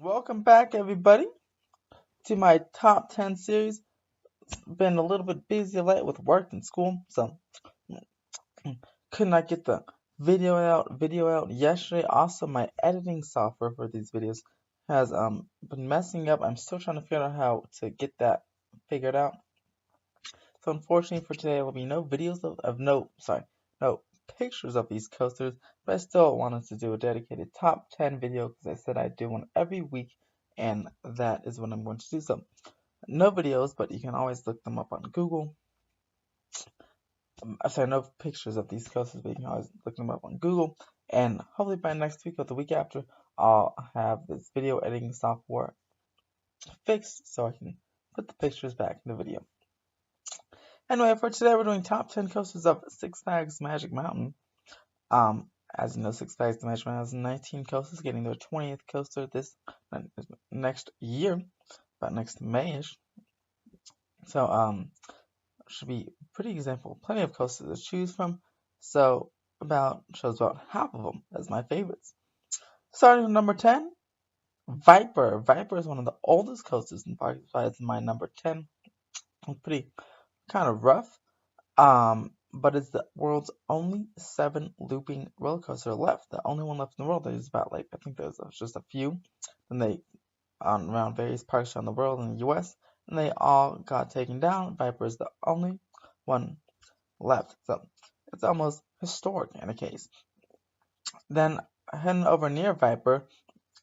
Welcome back, everybody, to my top 10 series. Been a little bit busy lately with work and school, so could not get the video out yesterday. Also, my editing software for these videos has been messing up. I'm still trying to figure out how to get that figured out. So unfortunately for today, there will be no videos of no pictures of these coasters, but I still wanted to do a dedicated top 10 video because I said I'd do one every week, and that is what I'm going to do. So no videos, but you can always look them up on Google. Sorry, no pictures of these coasters, but you can always look them up on Google. And hopefully by next week or the week after, I'll have this video editing software fixed so I can put the pictures back in the video. Anyway, for today, we're doing top 10 coasters of Six Flags Magic Mountain. As you know, Six Flags Magic Mountain has 19 coasters, getting their 20th coaster this next year, about next Mayish. So, should be pretty example. Plenty of coasters to choose from. So chose about half of them as my favorites. Starting with number 10, Viper. Viper is one of the oldest coasters in park. It's my number 10. It's pretty kind of rough. But it's the world's only 7 looping roller coaster left. The only one left in the world. There's about I think there's just a few. And they on around various parks around the world in the U.S. and they all got taken down. Viper is the only one left. So it's almost historic in a case. Then heading over near Viper,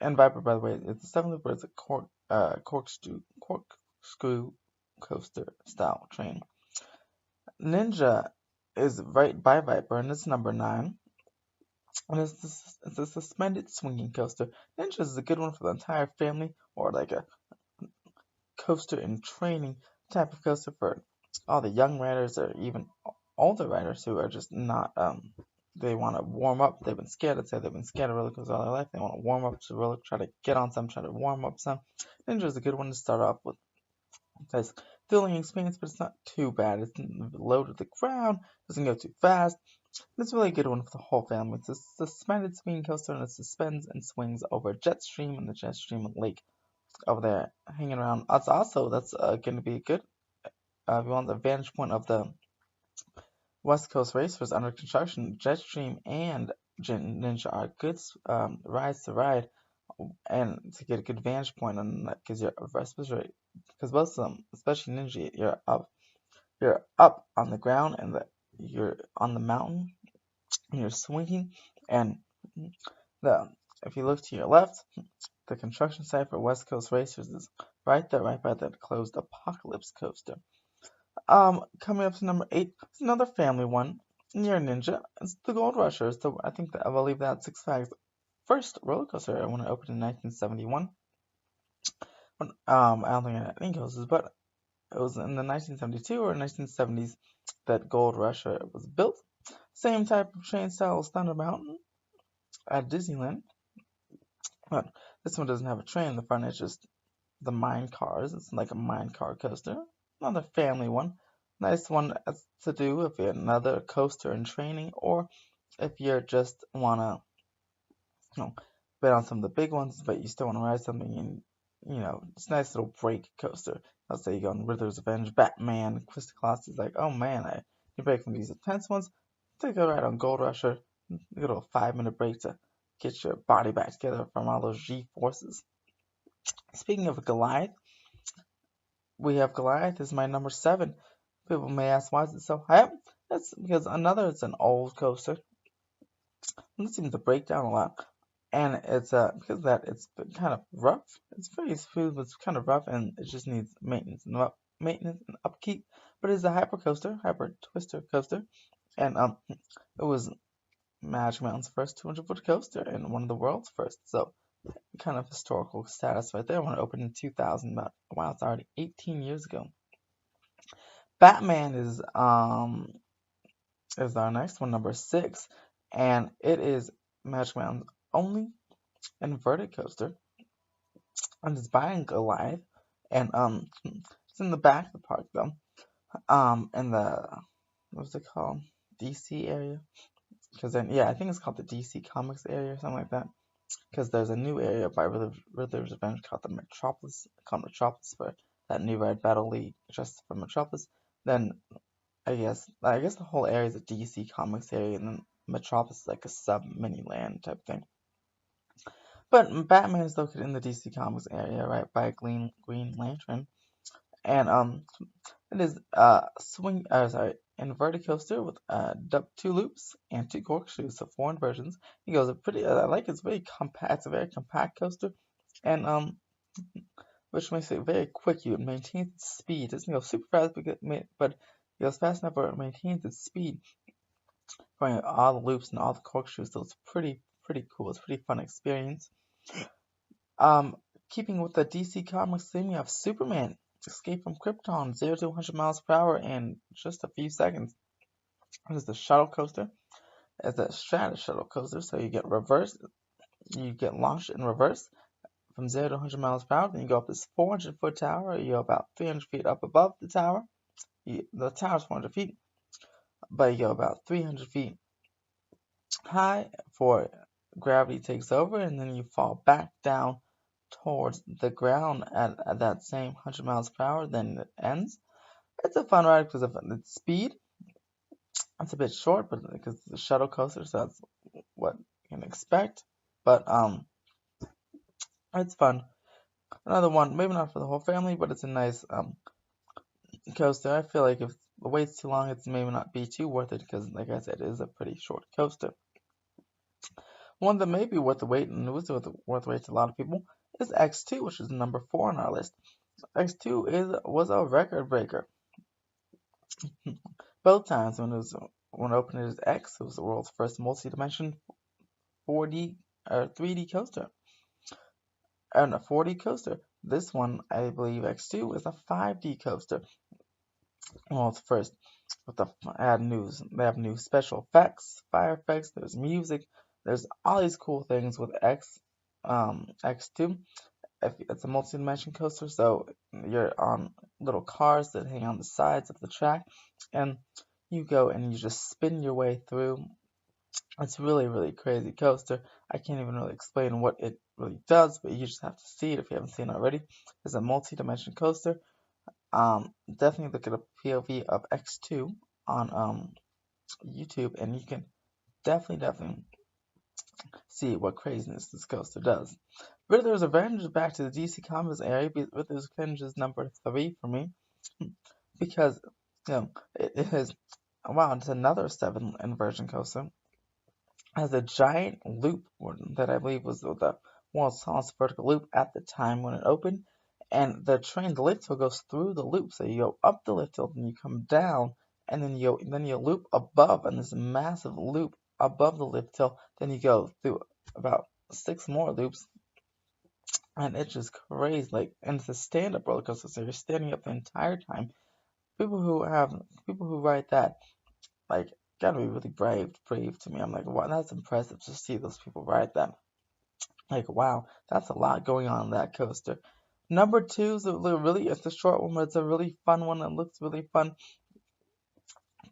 and Viper, by the way, it's a 7-looper. It's a corkscrew coaster style train. Ninja is right by Viper, and it's number 9. And it's a suspended swinging coaster. Ninja is a good one for the entire family, or like a coaster in training type of coaster for all the young riders or even older riders who are just not they want to warm up. They've been scared. I'd say they've been scared of roller coasters all their life. They want to warm up to roller, try to get on some, try to warm up some. Ninja is a good one to start off with. It's thrilling experience, but it's not too bad. It's low to the ground, doesn't go too fast. It's really a good one for the whole family. It's a suspended swinging coaster, and it suspends and swings over a jet stream and the jet stream lake over there hanging around. That's going to be good if you want the vantage point of the West Coast Racers under construction. Jetstream and Ninja are good rides to ride, and to get a good vantage point on that, because both of them, especially Ninja, you're up on the ground, and you're on the mountain, and you're swinging, and the if you look to your left, the construction site for West Coast Racers is right there, right by that closed Apocalypse coaster. Coming up to number 8, it's another family one near Ninja. It's the Gold Rusher. I believe that's Six Flags' first roller coaster when it opened in 1971. I don't think it had any coasters, but it was in the 1972 or 1970s that Gold Rusher was built. Same type of train style as Thunder Mountain at Disneyland. But this one doesn't have a train in the front, it's just the mine cars. It's like a mine car coaster. Another family one. Nice one to do if you're another coaster in training, or if you're just wanna, bet on some of the big ones, but you still wanna ride something in, it's a nice little break coaster. Let's say you go on Riddler's Revenge, Batman, Twisted Colossus is like, oh man, you break from these intense ones. Take a ride on Gold Rusher. You get a 5-minute break to get your body back together from all those G forces. Speaking of Goliath, we have Goliath is my number 7. People may ask, why is it so high up? That's because it's an old coaster. And it seems to break down a lot. And it's because of that, it's kind of rough. It's very smooth, but it's kind of rough, and it just needs maintenance and upkeep. But it's a hyper twister coaster, and it was Magic Mountain's first 200-foot coaster and one of the world's first. So kind of historical status right there. When it opened in 2000, wow, it's already 18 years ago. Batman is our next one, number 6, and it is Magic Mountain's only inverted coaster, and it's by Goliath, and it's in the back of the park though, in the what's it called, DC area, because then I think it's called the DC Comics area or something like that. because there's a new area by Riddler's Revenge called Metropolis, for that new Red Battle League just for Metropolis. Then I guess the whole area is a DC Comics area, and then Metropolis is like a sub mini land type thing. But Batman is located in the DC Comics area, right by Green Lantern, and it is inverted coaster with two loops and two corkscrews, so four inversions. It goes a pretty, I like it's very compact. It's a very compact coaster, and which makes it very quick. You maintain its speed. It doesn't go super fast, but it goes fast enough where it maintains its speed, going all the loops and all the corkscrews. So it's pretty cool. It's a pretty fun experience. Keeping with the DC Comics theme, you have Superman escape from Krypton, 0 to 100 miles per hour in just a few seconds. There's the shuttle coaster. It's a Stratus shuttle coaster, so you get launched in reverse from 0 to 100 miles per hour. Then you go up this 400-foot tower. You go about 300 feet up above the tower. The tower's 400 feet, but you go about 300 feet high before gravity takes over, and then you fall back down towards the ground at that same 100 miles per hour. Then it ends. It's a fun ride because of its speed. It's a bit short, but because it's a shuttle coaster, so that's what you can expect. But it's fun. Another one, maybe not for the whole family, but it's a nice coaster. I feel like if the wait's too long, it's maybe not be too worth it because, like I said, it is a pretty short coaster. One that may be worth the wait and was worth the wait to a lot of people is X2, which is number 4 on our list. X2 was a record breaker. Both times when it opened as X, it was the world's first multi-dimension 4D or 3D coaster. And a 4D coaster. This one, I believe X2 is a 5D coaster. Well, it's first with they have new special effects, fire effects, there's music, there's all these cool things with X2. It's a multi-dimension coaster, so you're on little cars that hang on the sides of the track, and you go and you just spin your way through. It's really crazy coaster. I can't even really explain what it really does, but you just have to see it if you haven't seen it already. It's a multi-dimension coaster. Definitely look at a POV of X2 on YouTube, and you can definitely see what craziness this coaster does. Riddler's Revenge is back to the DC Comics area. Riddler's Revenge is number 3 for me because it is it's another 7 inversion coaster. It has a giant loop that I believe was the world's tallest vertical loop at the time when it opened. And the lift hill goes through the loop. So you go up the lift hill, then you come down, and then you loop above, and there's a massive loop above the lift hill. Then you go through about 6 more loops, and it's just crazy. And it's a stand-up roller coaster, so you're standing up the entire time. People who ride that, gotta be really brave to me. I'm like, wow, that's impressive to see those people ride that. Like, wow, that's a lot going on that coaster. Number 2 is it's a short one, but it's a really fun one. It looks really fun.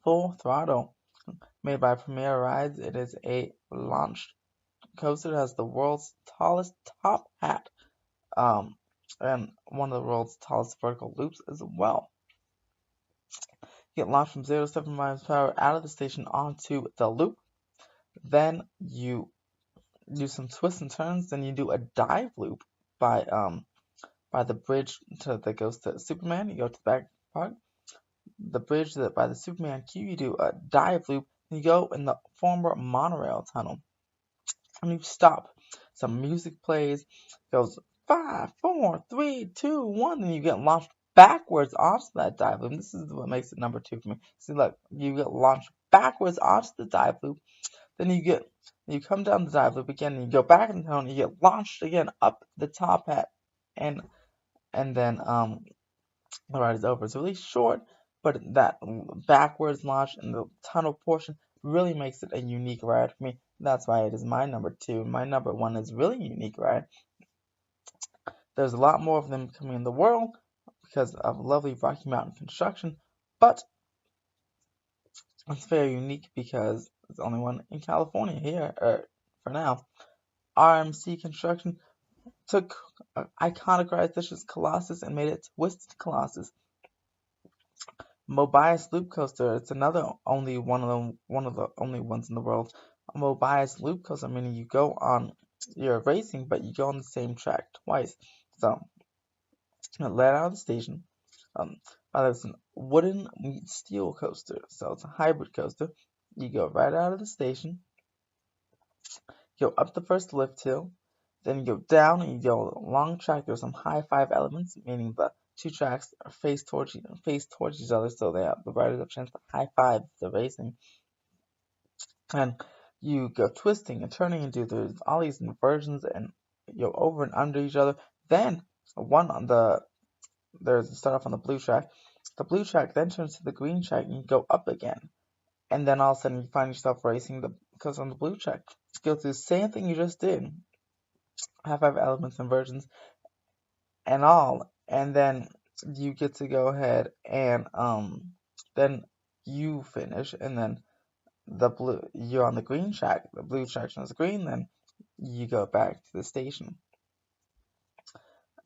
Full Throttle, made by Premier Rides. It is a launched coaster that has the world's tallest top hat, and one of the world's tallest vertical loops as well. You get launched from 0 to 7 miles per hour out of the station onto the loop. Then you do some twists and turns. Then you do a dive loop by the bridge that goes to Superman. You go to the back part. The bridge by the Superman queue, you do a dive loop. And you go in the former monorail tunnel. And you stop. Some music plays. Goes 5, 4, 3, 2, 1. And you get launched backwards onto that dive loop. This is what makes it number 2 for me. See, look, you get launched backwards onto the dive loop. Then you come down the dive loop again, and you go back in the tunnel, and you get launched again up the top hat, and then the ride is over. It's really short, but that backwards launch and the tunnel portion really makes it a unique ride for me. That's why it is my number 2. My number 1 is really a unique ride. There's a lot more of them coming in the world because of lovely Rocky Mountain construction, but it's very unique because it's the only one in California here for now. RMC Construction took iconocized such as Colossus and made it Twisted Colossus. Mobius Loop Coaster, it's another only one of the only ones in the world. A Mobius Loop Coaster, meaning you go on, you're racing, but you go on the same track twice. So, let out of the station. It's a wooden meet steel coaster, so it's a hybrid coaster. You go right out of the station, go up the first lift hill, then you go down and you go along track. There's some high five elements, meaning the two tracks are face towards each other, so they have the riders have a chance to high five the racing. And you go twisting and turning and do there's all these inversions and you go over and under each other. Then there's a start off on the blue track. The blue track then turns to the green track and you go up again. And then all of a sudden you find yourself racing because on the blue track. You go through the same thing you just did. High five elements, inversions, and all. And then you get to go ahead and then you finish and then you're on the green track, the blue track turns green, then you go back to the station.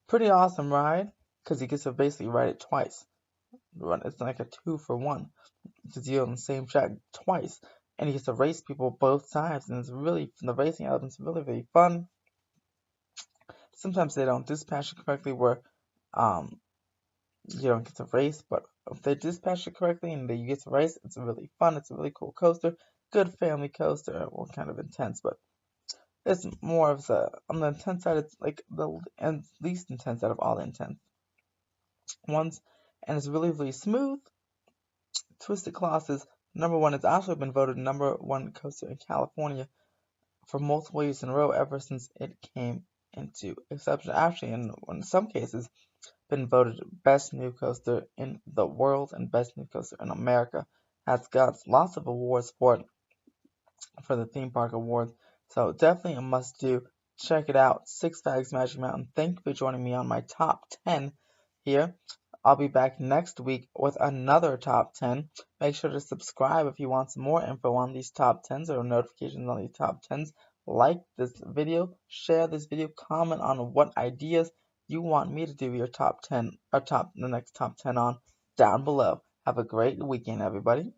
Pretty awesome ride, because you get to basically ride it twice. It's like a 2-for-1, because you're on the same track twice, and you get to race people both times, and it's really, the racing element's really, really fun. Sometimes they don't dispatch it correctly where you don't get to race, but if they dispatch it correctly and you get to race, it's really fun. It's a really cool coaster. Good family coaster. Well, kind of intense, but it's more of on the intense side, it's like the least intense out of all the intense ones. And it's really, really smooth. Twisted Colossus, #1, it's actually been voted #1 coaster in California for multiple years in a row ever since it came into exception. Actually, in some cases, been voted best new coaster in the world and best new coaster in America. Has got lots of awards for the theme park awards. So definitely a must do. Check it out. Six Flags Magic Mountain. Thank you for joining me on my top 10 here. I'll be back next week with another top 10. Make sure to subscribe if you want some more info on these top 10s or notifications on these top 10s. Like this video, share this video, comment on what ideas you want me to do your top 10 or the next top 10 on down below. Have a great weekend, everybody.